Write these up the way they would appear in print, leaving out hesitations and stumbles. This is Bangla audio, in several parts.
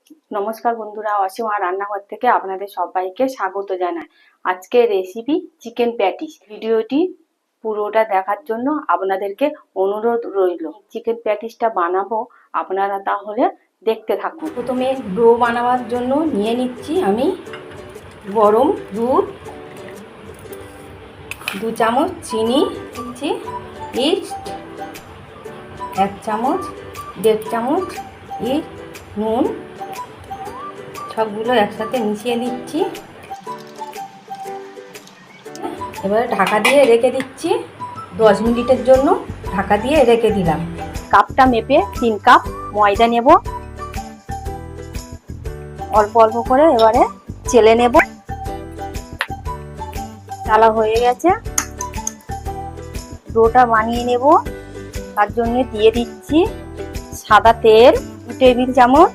নমস্কার বন্ধুরা, অসীমা রান্নাঘর থেকে আপনাদের সবাইকে স্বাগত জানাই। আজকে রেসিপি চিকেন প্যাটিস। ভিডিওটি পুরোটা দেখার জন্য আপনাদেরকে অনুরোধ রইল। চিকেন প্যাটিসটা বানাবো, আপনারা তাহলে দেখতে থাকুন। প্রথমে ডো বানাবার জন্য নিয়ে নিচ্ছি আমি গরম দুধ, 2 চামচ চিনি দিচ্ছি, ইস্ট 1 চামচ, 1.5 চামচ নুন, সবগুলো একসাথে মিশিয়ে দিচ্ছি। এবারে ঢাকা দিয়ে রেখে দিচ্ছি 10 মিনিটের জন্য। ঢাকা দিয়ে রেখে দিলাম। কাপটা মেপে 3 কাপ ময়দা নেব, অল্প অল্প করে এবারে চেলে নেব। চালা হয়ে গেছে, ডোটা বানিয়ে নেব। তার জন্য দিয়ে দিচ্ছি সাদা তেল 2 টেবিল চামচ,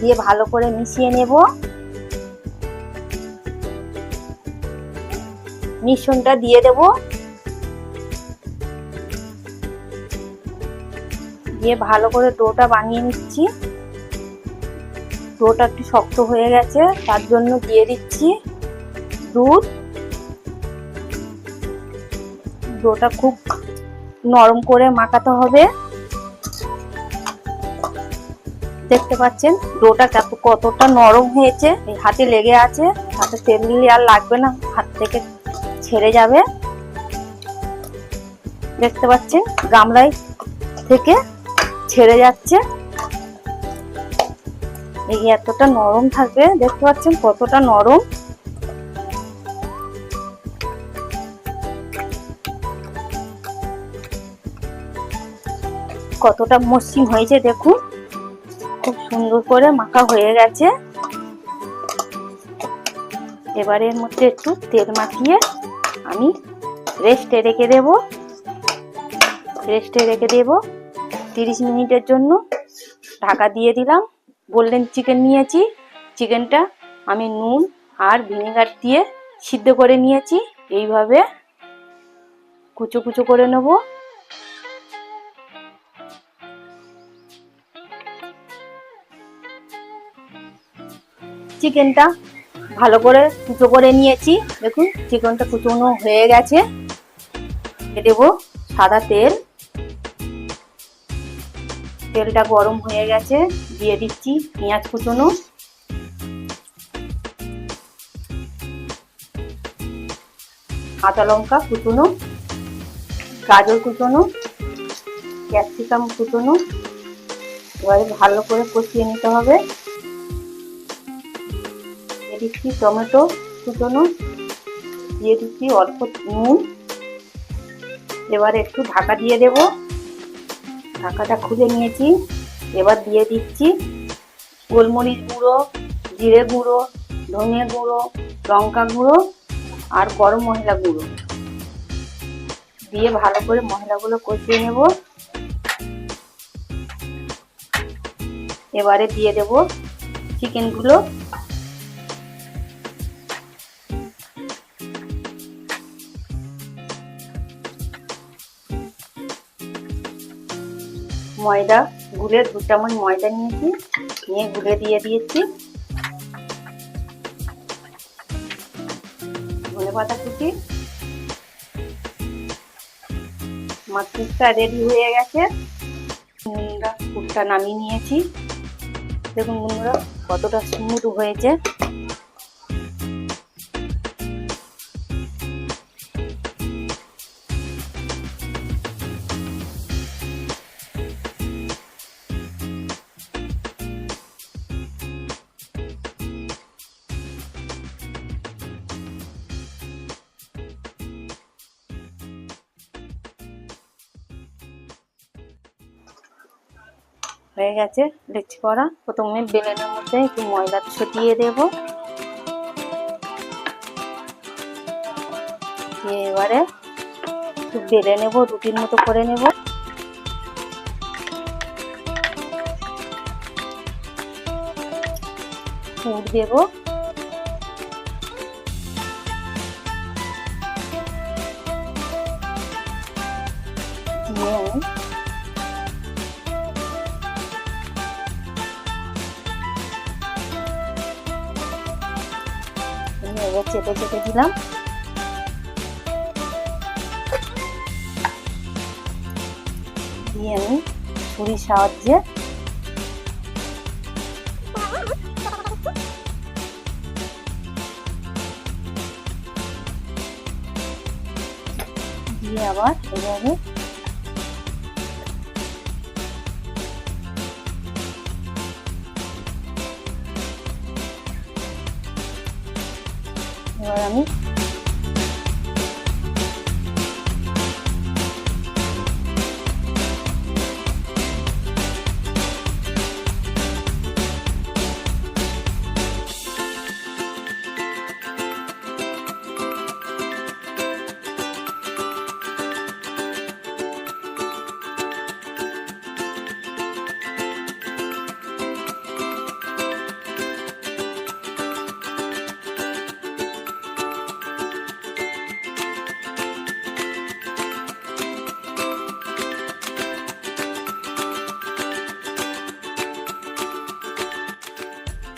দিয়ে ভালো করে মিশিয়ে নেব। মিশ্রণটা দিয়ে দেব, দিয়ে ভালো করে ডোটা বানিয়ে নিচ্ছি। ডোটা একটু শক্ত হয়ে গেছে, তার জন্য দিয়ে দিচ্ছি দুধ। ডোটা খুব নরম করে মাখাতে হবে। দেখতে পাচ্ছেন ডোটা কতটা নরম হয়েছে, হাতে লেগে আছে। হাতে তেল দিলে আর লাগবে না, হাত থেকে ছেড়ে যাবে। দেখতে পাচ্ছেন গামলায় থেকে ছেড়ে যাচ্ছে। এই এতটা নরম থাকবে, দেখতে পাচ্ছেন কতটা নরম। কতটা মসৃণ হয়েছে দেখুন, খুব সুন্দর করে মাখা হয়ে গেছে। এবারে এর মধ্যে একটু তেল মাখিয়ে আমি রেস্টে রেখে দেব। 30 মিনিটের জন্য ঢাকা দিয়ে দিলাম। গোল্ডেন চিকেন নিয়েছি, চিকেনটা আমি নুন আর ভিনেগার দিয়ে সিদ্ধ করে নিয়েছি। এইভাবে কুচো কুচো করে নেব। চিকেনটা ভালো করে কুচো করে নিয়েছি, দেখুন চিকেনটা কুচোনো হয়ে গেছে। দেব সাদা তেল, তেলটা গরম হয়ে গেছে। দিয়ে দিচ্ছি পেঁয়াজ কুচোনো, কাঁচা লঙ্কা কুচোনো, গাজর কুচোনো, ক্যাপসিকাম কুচোনো। এবারে ভালো করে কষিয়ে নিতে হবে। দিয়ে দিচ্ছি টমেটো কুচোনো, দিয়ে দিচ্ছি অল্প নুন। এবারে একটু ঢাকা দিয়ে দেব। ঢাকাটা খুলে নিয়েছি। এবার দিয়ে দিচ্ছি গোলমরিচ গুঁড়ো, জিরে গুঁড়ো, ধনে গুঁড়ো, লঙ্কা গুঁড়ো আর গরম মশলা গুঁড়ো দিয়ে ভালো করে মশলাগুলো কষিয়ে নেব। এবারে দিয়ে দেব চিকেনগুলো। ময়দা গুলে 2 চামচ ময়দা নিয়েছি, নিয়ে গুলে দিয়ে দিয়েছি। ধনেপাতা কুচি। মাছটা রেডি হয়ে গেছে। পুরটা নামিয়ে নিয়েছি। দেখুন বন্ধুরা কতটা স্মুথ হয়েছে। হয়ে গেছে লেচি করা। প্রথমে বেলনের মধ্যে একটু ময়দা ছড়িয়ে দেব। এবারে একটু বেলে নেব, রুটির মতো করে নেব। পুর দেব। এবার চেপে চেপে দিলাম। দিয়ে আমি ছুরির সাহায্যে দিয়ে আবার এভাবে এবার আমি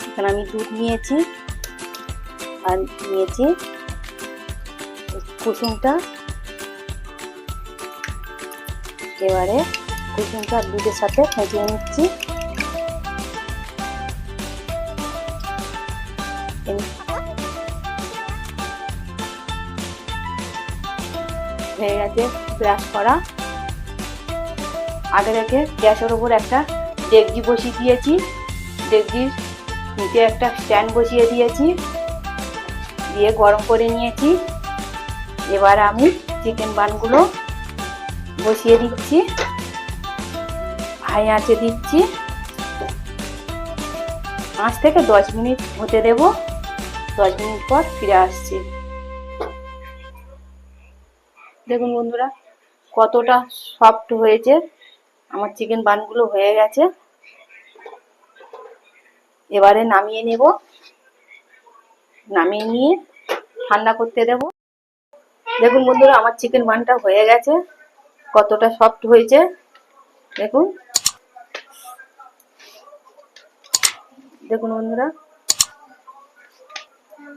এখানে আমি দুধ নিয়েছি আর নিয়েছি কুসুমটা। এবারে কুসুমটা দুধের সাথে ফেটিয়ে নিচ্ছি। হয়ে গেছে ব্রাশ করা। আগে থেকে গ্যাসের ওপর একটা ডেকচি বসিয়ে দিয়েছি, ডেকচির নিচে একটা স্ট্যান্ড বসিয়ে দিয়েছি, দিয়ে গরম করে নিয়েছি। এবার আমি চিকেন বানগুলো বসিয়ে দিচ্ছি, হাই আঁচে দিচ্ছি। 5 থেকে 10 মিনিট হতে দেব। 10 মিনিট পর ফিরে আসছি। দেখুন বন্ধুরা কতটা সফট হয়েছে, আমার চিকেন বানগুলো হয়ে গেছে। এবারে নামিয়ে নেব, নামিয়ে নিয়ে ঠান্ডা করতে দেব। দেখুন বন্ধুরা আমার চিকেন বানটা হয়ে গেছে, কতটা সফট হয়েছে দেখুন। দেখুন বন্ধুরা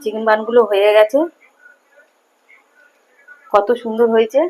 চিকেন বানগুলো হয়ে গেছে, কত সুন্দর হয়েছে।